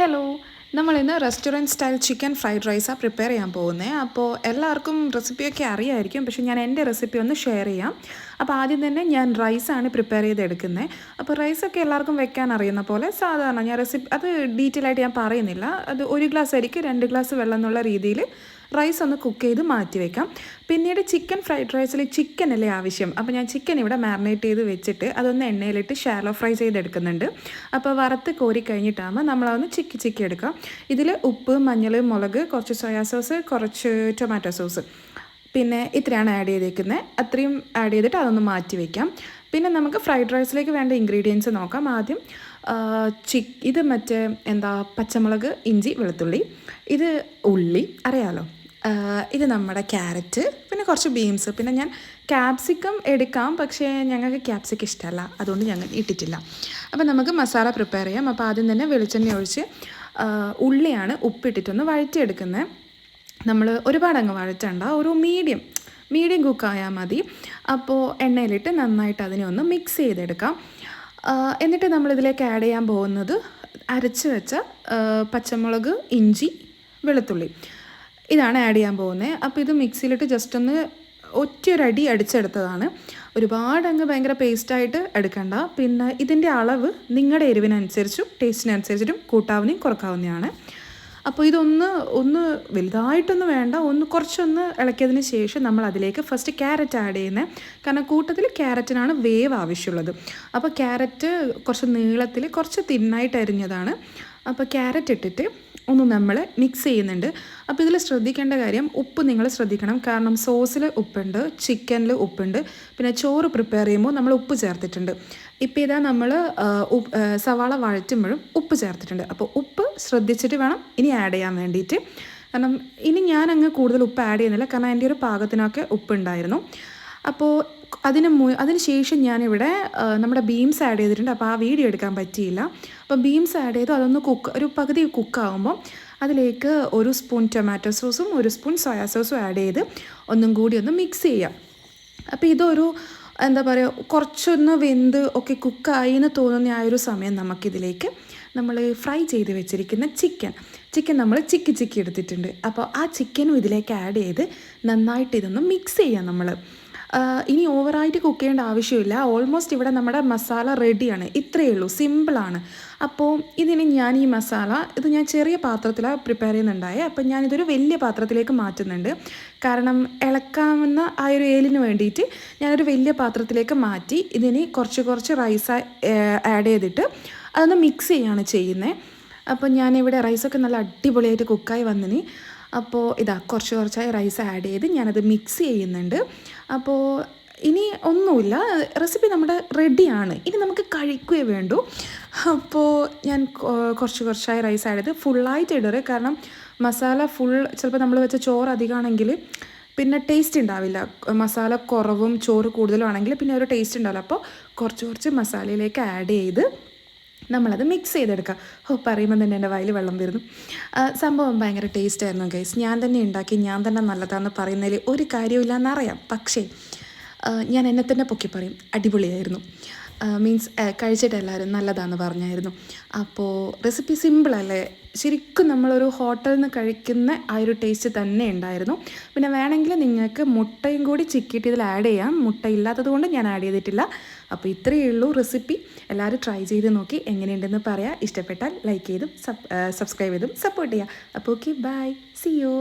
Hello, നമ്മളിന്ന് restaurant style chicken fried റൈസാണ് prepare ചെയ്യാൻ പോകുന്നത്. അപ്പോൾ എല്ലാവർക്കും റെസിപ്പിയൊക്കെ അറിയായിരിക്കും, പക്ഷേ ഞാൻ എൻ്റെ റെസിപ്പി ഒന്ന് ഷെയർ ചെയ്യാം. അപ്പോൾ ആദ്യം തന്നെ ഞാൻ റൈസാണ് പ്രിപ്പയർ ചെയ്തെടുക്കുന്നത്. അപ്പോൾ റൈസൊക്കെ എല്ലാവർക്കും വെക്കാൻ അറിയുന്ന പോലെ സാധാരണ ഞാൻ റെസിപ്പി അത് ഡീറ്റെയിൽ ആയിട്ട് ഞാൻ പറയുന്നില്ല. അത് 1 ഗ്ലാസ് അരിക്ക് 2 ഗ്ലാസ് വെള്ളം എന്നുള്ള രീതിയിൽ റൈസ് ഒന്ന് കുക്ക് ചെയ്ത് മാറ്റി വയ്ക്കാം. പിന്നീട് ചിക്കൻ ഫ്രൈഡ് റൈസിൽ ചിക്കൻ അല്ലേ ആവശ്യം. അപ്പോൾ ഞാൻ ചിക്കൻ ഇവിടെ മാരിനേറ്റ് ചെയ്ത് വെച്ചിട്ട് അതൊന്ന് എണ്ണയിലിട്ട് ഷാലോ ഫ്രൈ ചെയ്തെടുക്കുന്നുണ്ട്. അപ്പോൾ വറുത്ത് കോരി കഴിഞ്ഞിട്ടാകുമ്പോൾ നമ്മളതൊന്ന് ചിക്കി എടുക്കാം. ഇതിൽ ഉപ്പ്, മഞ്ഞൾ, മുളക്, കുറച്ച് സോയാ സോസ്, കുറച്ച് ടൊമാറ്റോ സോസ്, പിന്നെ ഇത്രയാണ് ആഡ് ചെയ്തേക്കുന്നത്. അത്രയും ആഡ് ചെയ്തിട്ട് അതൊന്ന് മാറ്റി വയ്ക്കാം. പിന്നെ നമുക്ക് ഫ്രൈഡ് റൈസിലേക്ക് വേണ്ട ഇൻഗ്രീഡിയൻസ് നോക്കാം. ആദ്യം ഇത് പച്ചമുളക്, ഇഞ്ചി, വെളുത്തുള്ളി, ഇത് ഉള്ളി അറിയാലോ, ഇത് നമ്മുടെ ക്യാരറ്റ്, പിന്നെ കുറച്ച് ബീൻസ്, പിന്നെ ഞാൻ ക്യാപ്സിക്കം എടുക്കാം, പക്ഷേ ഞങ്ങൾക്ക് ക്യാപ്സിക്കം ഇഷ്ടമല്ല, അതുകൊണ്ട് ഞങ്ങൾ ഇട്ടിട്ടില്ല. അപ്പോൾ നമുക്ക് മസാല പ്രിപ്പയർ ചെയ്യാം. അപ്പോൾ ആദ്യം തന്നെ വെളിച്ചെണ്ണ ഒഴിച്ച് ഉള്ളിയാണ് ഉപ്പിട്ടിട്ടൊന്ന് വഴറ്റിയെടുക്കുന്നത്. നമ്മൾ ഒരുപാട് അങ്ങ് വഴറ്റണ്ട, ഒരു മീഡിയം കുക്കായാൽ മതി. അപ്പോൾ എണ്ണയിലിട്ട് നന്നായിട്ട് അതിനെ ഒന്ന് മിക്സ് ചെയ്തെടുക്കാം. എന്നിട്ട് നമ്മളിതിലേക്ക് ആഡ് ചെയ്യാൻ പോകുന്നത് അരച്ച് വെച്ച പച്ചമുളക്, ഇഞ്ചി, വെളുത്തുള്ളി, ഇതാണ് ആഡ് ചെയ്യാൻ പോകുന്നത്. അപ്പോൾ ഇത് മിക്സിയിലിട്ട് ജസ്റ്റ് ഒന്ന് ഒറ്റയൊരടി അടിച്ചെടുത്തതാണ്. ഒരുപാട് അങ്ങ് ഭയങ്കര പേസ്റ്റായിട്ട് എടുക്കണ്ട. പിന്നെ ഇതിൻ്റെ അളവ് നിങ്ങളുടെ എരിവിനനുസരിച്ചും ടേസ്റ്റിനനുസരിച്ചിട്ടും കൂട്ടാവുന്നതും കുറക്കാവുന്നതാണ്. അപ്പോൾ ഒന്ന് വലുതായിട്ടൊന്നും വേണ്ട, കുറച്ചൊന്ന് ഇളക്കിയതിന് ശേഷം നമ്മൾ അതിലേക്ക് ഫസ്റ്റ് ക്യാരറ്റ് ആഡ് ചെയ്യുന്നത്. കാരണം കൂട്ടത്തിൽ ക്യാരറ്റിനാണ് വേവ് ആവശ്യമുള്ളത്. അപ്പോൾ ക്യാരറ്റ് കുറച്ച് നീളത്തിൽ കുറച്ച് തിന്നായിട്ട് അരിഞ്ഞതാണ്. അപ്പോൾ ക്യാരറ്റ് ഇട്ടിട്ട് ഒന്ന് നമ്മൾ മിക്സ് ചെയ്യുന്നുണ്ട്. അപ്പോൾ ഇതിൽ ശ്രദ്ധിക്കേണ്ട കാര്യം, ഉപ്പ് നിങ്ങൾ ശ്രദ്ധിക്കണം. കാരണം സോസിൽ ഉപ്പുണ്ട്, ചിക്കനിൽ ഉപ്പുണ്ട്, പിന്നെ ചോറ് പ്രിപ്പയർ ചെയ്യുമ്പോൾ നമ്മൾ ഉപ്പ് ചേർത്തിട്ടുണ്ട്. ഇപ്പോൾ ഇതാ നമ്മൾ സവാള വഴറ്റുമ്പോഴും ഉപ്പ് ചേർത്തിട്ടുണ്ട്. അപ്പോൾ ഉപ്പ് ശ്രദ്ധിച്ചിട്ട് വേണം ഇനി ആഡ് ചെയ്യാൻ വേണ്ടിയിട്ട്. കാരണം ഇനി ഞാൻ അങ്ങ് കൂടുതൽ ഉപ്പ് ആഡ് ചെയ്യുന്നില്ല, കാരണം എൻ്റെ ഒരു പാകത്തിനൊക്കെ ഉപ്പുണ്ടായിരുന്നു. അപ്പോൾ അതിന് ശേഷം ഞാനിവിടെ നമ്മുടെ ബീൻസ് ആഡ് ചെയ്തിട്ടുണ്ട്. അപ്പോൾ ആ വീഡിയോ എടുക്കാൻ പറ്റിയില്ല. അപ്പോൾ ബീൻസ് ആഡ് ചെയ്തു അതൊന്ന് ഒരു പകുതി കുക്കാകുമ്പോൾ അതിലേക്ക് 1 സ്പൂൺ ടൊമാറ്റോ സോസും 1 സ്പൂൺ സോയാ സോസും ആഡ് ചെയ്ത് ഒന്നും കൂടി ഒന്ന് മിക്സ് ചെയ്യാം. അപ്പോൾ ഇതൊരു കുറച്ചൊന്ന് വെന്ത് ഒക്കെ കുക്കായി എന്ന് തോന്നുന്ന ആ ഒരു സമയം നമുക്കിതിലേക്ക് നമ്മൾ ഫ്രൈ ചെയ്ത് വെച്ചിരിക്കുന്ന ചിക്കൻ നമ്മൾ ചിക്കി എടുത്തിട്ടുണ്ട്. അപ്പോൾ ആ ചിക്കനും ഇതിലേക്ക് ആഡ് ചെയ്ത് നന്നായിട്ട് ഇതൊന്ന് മിക്സ് ചെയ്യാം. നമ്മൾ ഇനി ഓവറായിട്ട് കുക്ക് ചെയ്യേണ്ട ആവശ്യമില്ല. ഓൾമോസ്റ്റ് ഇവിടെ നമ്മുടെ മസാല റെഡിയാണ്. ഇത്രയേ ഉള്ളൂ, സിമ്പിളാണ്. അപ്പോൾ ഇതിന് ഞാൻ ഈ മസാല ഞാൻ ചെറിയ പാത്രത്തിലാണ് പ്രിപ്പയർ ചെയ്യുന്നുണ്ടായത്. അപ്പോൾ ഞാനിതൊരു വലിയ പാത്രത്തിലേക്ക് മാറ്റുന്നുണ്ട്. കാരണം ഇളക്കാവുന്ന ആ ഒരു ഏലിന് വേണ്ടിയിട്ട് ഞാനൊരു വലിയ പാത്രത്തിലേക്ക് മാറ്റി ഇതിന് കുറച്ച് റൈസ് ആഡ് ചെയ്തിട്ട് അതൊന്ന് മിക്സ് ചെയ്യുകയാണ് ചെയ്യുന്നത്. അപ്പോൾ ഞാനിവിടെ റൈസൊക്കെ നല്ല അടിപൊളിയായിട്ട് കുക്കായി വന്നിന്. അപ്പോൾ കുറച്ചായി റൈസ് ആഡ് ചെയ്ത് ഞാനത് മിക്സ് ചെയ്യുന്നുണ്ട്. അപ്പോൾ ഇനി ഒന്നുമില്ല, റെസിപ്പി നമ്മുടെ റെഡിയാണ്. ഇനി നമുക്ക് കഴിക്കുകയേ വേണ്ടൂ. അപ്പോൾ ഞാൻ കുറച്ചായി റൈസ് ആഡ് ചെയ്ത് ഫുള്ളായിട്ട് ഇടരുത്. കാരണം മസാല ചിലപ്പോൾ നമ്മൾ വെച്ച ചോറ് അധികമാണെങ്കിൽ പിന്നെ ടേസ്റ്റ് ഉണ്ടാവില്ല. മസാല കുറവും ചോറ് കൂടുതലും ആണെങ്കിൽ പിന്നെ ഒരു ടേസ്റ്റ് ഉണ്ടാവില്ല. അപ്പോൾ കുറച്ച് മസാലയിലേക്ക് ആഡ് ചെയ്ത് നമ്മളത് മിക്സ് ചെയ്തെടുക്കുക. പറയുമ്പോൾ തന്നെ എൻ്റെ വായിൽ വെള്ളം വരുന്നു. സംഭവം ഭയങ്കര ടേസ്റ്റായിരുന്നു ഗൈസ്. ഞാൻ തന്നെ ഉണ്ടാക്കി, ഞാൻ തന്നെ നല്ലതാണെന്ന് പറയുന്നതിൽ ഒരു കാര്യമില്ല എന്നറിയാം. പക്ഷേ ഞാൻ എന്നെ തന്നെ പൊക്കി പറയും, അടിപൊളിയായിരുന്നു. മീൻസ് കഴിച്ചിട്ട് എല്ലാവരും നല്ലതാണെന്ന് പറഞ്ഞായിരുന്നു. അപ്പോൾ റെസിപ്പി സിമ്പിളല്ലേ, ശരിക്കും നമ്മളൊരു ഹോട്ടലിൽ നിന്ന് കഴിക്കുന്ന ആ ഒരു ടേസ്റ്റ് തന്നെ ഉണ്ടായിരുന്നു. പിന്നെ വേണമെങ്കിൽ നിങ്ങൾക്ക് മുട്ടയും കൂടി ചിക്കിയിട്ട് ഇതിൽ ആഡ് ചെയ്യാം. മുട്ട ഇല്ലാത്തത് കൊണ്ട് ഞാൻ ആഡ് ചെയ്തിട്ടില്ല. അപ്പോൾ ഇത്രയേ ഉള്ളൂ റെസിപ്പി. എല്ലാവരും ട്രൈ ചെയ്ത് നോക്കി എങ്ങനെയുണ്ടെന്ന് പറയാം. ഇഷ്ടപ്പെട്ടാൽ ലൈക്ക് ചെയ്തും സബ്സ്ക്രൈബ് ചെയ്തും സപ്പോർട്ട് ചെയ്യുക. അപ്പോൾ ഓക്കെ, ബൈ, സീ യു.